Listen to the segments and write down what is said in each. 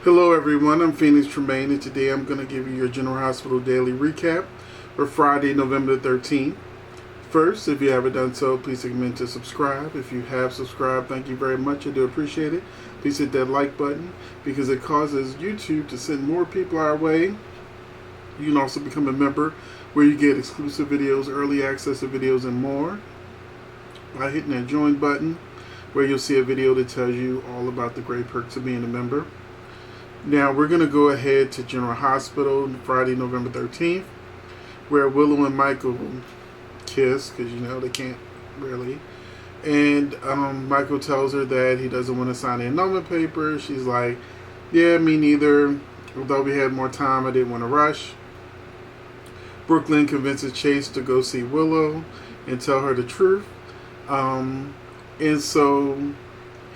Hello everyone, I'm Phoenix Tremayne, and today I'm going to give you your General Hospital Daily Recap for Friday, November the 13th. First, if you haven't done so, please take a minute to subscribe. If you have subscribed, thank you very much. I do appreciate it. Please hit that like button because it causes YouTube to send more people our way. You can also become a member where you get exclusive videos, early access to videos, and more by hitting that join button where you'll see a video that tells you all about the great perks of being a member. Now we're going to go ahead to General Hospital Friday, November 13th, where Willow and Michael kiss because they can't really. And Michael tells her that he doesn't want to sign the annulment paper. She's like, yeah, me neither. Although we had more time, I didn't want to rush. Brooklyn convinces Chase to go see Willow and tell her the truth. And so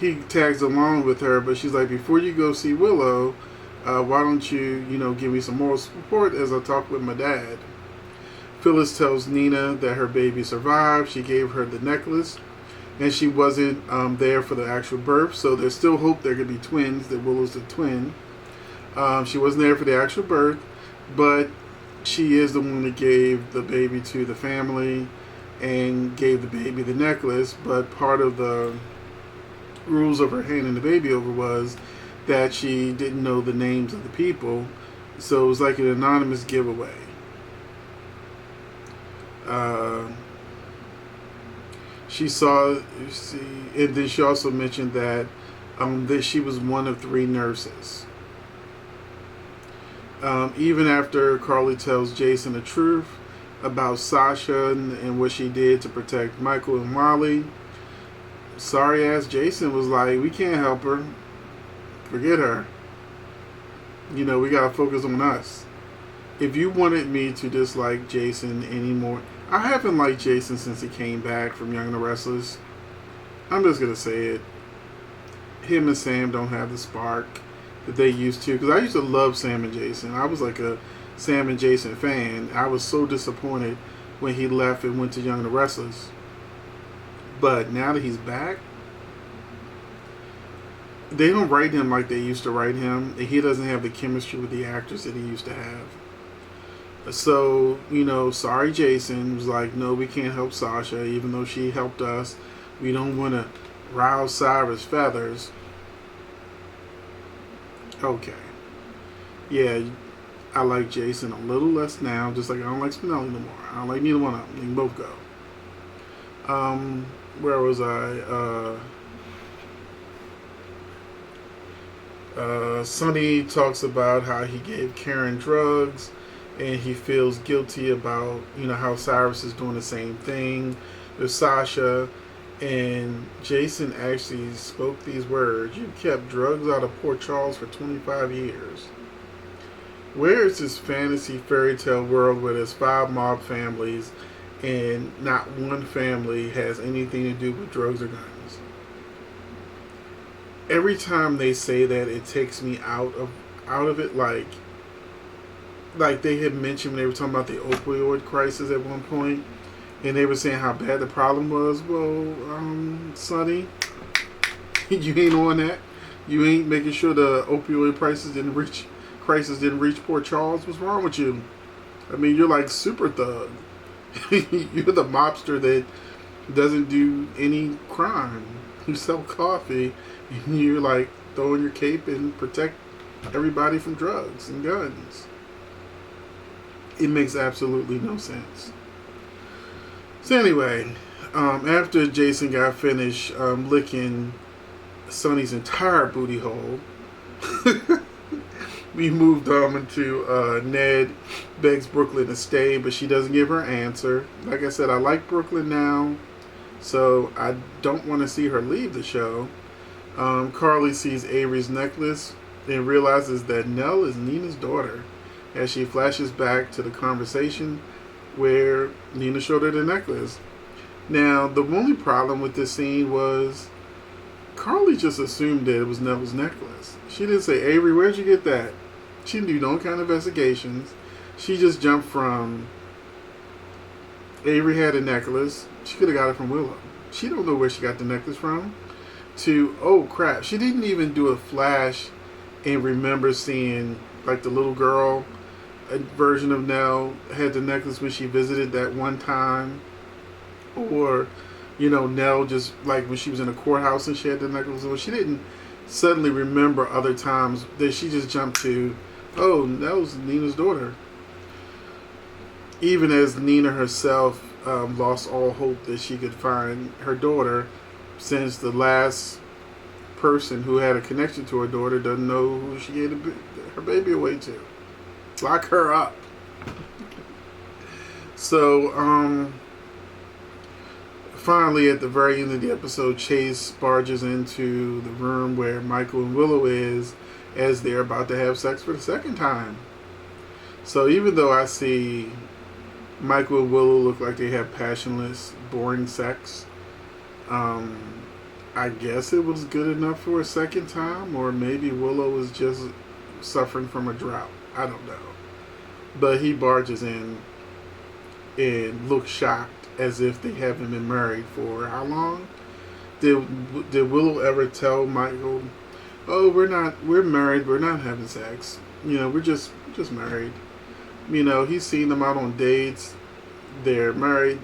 he tags along with her, but she's like, before you go see Willow, why don't you, give me some moral support as I talk with my dad. Phyllis tells Nina that her baby survived. She gave her the necklace, and she wasn't there for the actual birth, so there's still hope there could be twins, that Willow's a twin. She wasn't there for the actual birth, but she is the one that gave the baby to the family and gave the baby the necklace, but part of the rules of her handing the baby over was that she didn't know the names of the people, so it was like an anonymous giveaway. And then she also mentioned that she was one of 3 nurses. Even after Carly tells Jason the truth about Sasha and what she did to protect Michael and Molly, sorry ass Jason was like, we can't help her. Forget her. We gotta focus on us. If you wanted me to dislike Jason anymore, I haven't liked Jason since he came back from Young and the Restless. I'm just gonna say it. Him and Sam don't have the spark that they used to. Because I used to love Sam and Jason. I was like a Sam and Jason fan. I was so disappointed when he left and went to Young and the Restless. But now that he's back, they don't write him like they used to write him. He doesn't have the chemistry with the actors that he used to have. So, sorry Jason was like, no, we can't help Sasha, even though she helped us. We don't want to rouse Cyrus' feathers. Okay. Yeah, I like Jason a little less now, just like I don't like Spinelli no more. I don't like neither one of them. They can both go. Where was I? Sonny talks about how he gave Karen drugs and he feels guilty about, how Cyrus is doing the same thing with Sasha. And Jason actually spoke these words: you kept drugs out of Port Charles for 25 years. Where is this fantasy fairy tale world where there's 5 mob families and not one family has anything to do with drugs or guns? Every time they say that, it takes me out of it. Like they had mentioned when they were talking about the opioid crisis at one point, and they were saying how bad the problem was. Well, Sonny, you ain't on that. You ain't making sure the opioid crisis didn't reach Port Charles. What's wrong with you? I mean, you're like super thug. You're the mobster that doesn't do any crime. You sell coffee, and you're like throwing your cape and protect everybody from drugs and guns. It makes absolutely no sense. So anyway, after Jason got finished licking Sonny's entire booty hole, we moved on into Ned begs Brooklyn to stay, but she doesn't give her answer. Like I said, I like Brooklyn now, so I don't want to see her leave the show. Carly sees Avery's necklace and realizes that Nell is Nina's daughter as she flashes back to the conversation where Nina showed her the necklace. Now, the only problem with this scene was Carly just assumed that it was Nell's necklace. She didn't say, Avery, where'd you get that? She didn't do no kind of investigations. She just jumped from Avery had a necklace. She could have got it from Willow. She don't know where she got the necklace from. To, oh crap, she didn't even do a flash and remember seeing like the little girl version of Nell had the necklace when she visited that one time, or Nell just like when she was in a courthouse and she had the necklace on. She didn't suddenly remember other times that she just jumped to, oh, Nell's Nina's daughter. Even as Nina herself lost all hope that she could find her daughter, since the last person who had a connection to her daughter doesn't know who she gave her baby away to. Lock her up. So, finally, at the very end of the episode, Chase barges into the room where Michael and Willow is, as they're about to have sex for the second time. So even though I see Michael and Willow look like they have passionless, boring sex, I guess it was good enough for a second time, or maybe Willow was just suffering from a drought. I don't know. But he barges in and looks shocked, as if they haven't been married for how long? Did Willow ever tell Michael, "Oh, we're married, we're not having sex. We're just married." He's seen them out on dates. They're married.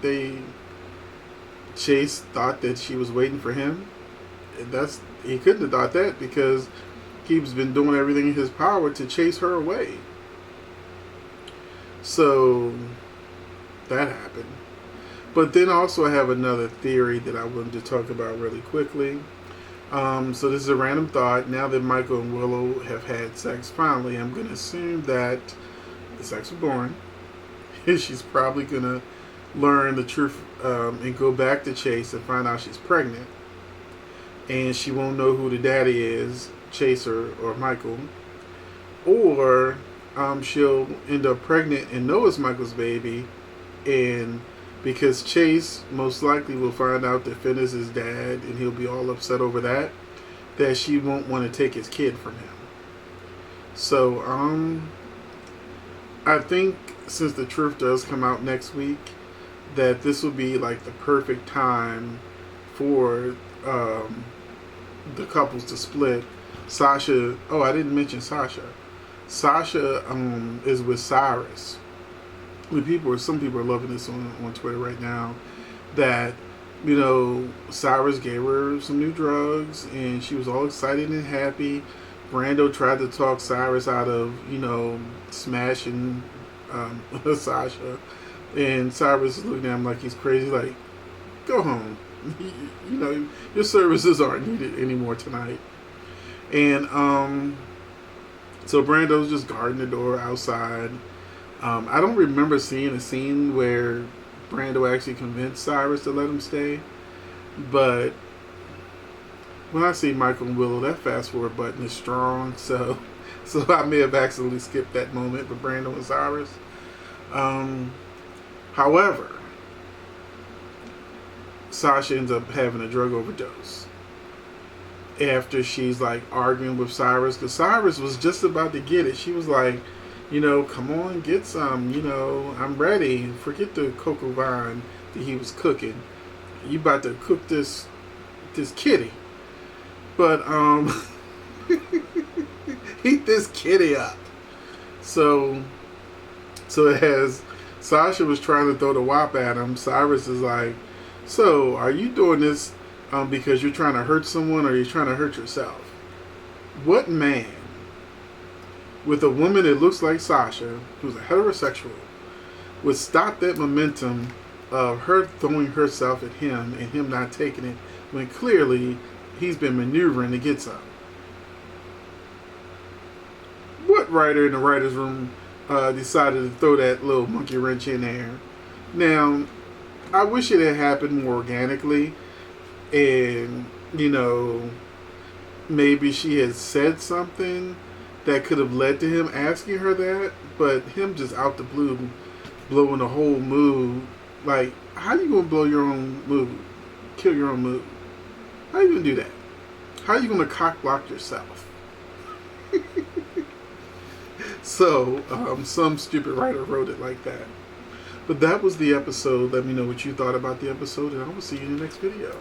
Chase thought that she was waiting for him. He couldn't have thought that, because he's been doing everything in his power to chase her away. So that happened. But then also I have another theory that I wanted to talk about really quickly. So this is a random thought. Now that Michael and Willow have had sex finally, I'm going to assume that the sex was boring. She's probably going to learn the truth and go back to Chase and find out she's pregnant. And she won't know who the daddy is, Chase or Michael. Or she'll end up pregnant and know it's Michael's baby. And because Chase most likely will find out that Finn is his dad, and he'll be all upset over that she won't want to take his kid from him. So, I think since the truth does come out next week, that this will be like the perfect time for the couples to split. Sasha, I didn't mention Sasha. Sasha is with Cyrus. Some people are loving this on Twitter right now, that Cyrus gave her some new drugs and she was all excited and happy. Brando tried to talk Cyrus out of smashing Sasha, and Cyrus is looking at him like he's crazy, like, go home. Your services aren't needed anymore tonight. And so Brando's just guarding the door outside. I don't remember seeing a scene where Brando actually convinced Cyrus to let him stay, but when I see Michael and Willow, that fast forward button is strong, so I may have accidentally skipped that moment with Brando and Cyrus. However, Sasha ends up having a drug overdose after she's like arguing with Cyrus, because Cyrus was just about to get it. She was like, come on, get some, I'm ready. Forget the cocoa vine that he was cooking. You about to cook this kitty. But, heat this kitty up. So as Sasha was trying to throw the whop at him, Cyrus is like, so are you doing this because you're trying to hurt someone, or you're trying to hurt yourself? What man with a woman that looks like Sasha, who's a heterosexual, would stop that momentum of her throwing herself at him and him not taking it, when clearly he's been maneuvering to get some? What writer in the writer's room decided to throw that little monkey wrench in there? Now, I wish it had happened more organically, and maybe she had said something that could have led to him asking her that, but him just out the blue blowing the whole mood. Like, how you gonna blow your own mood? Kill your own mood? How you gonna do that? How you gonna cock block yourself? So, some stupid writer wrote it like that. But that was the episode. Let me know what you thought about the episode, and I will see you in the next video.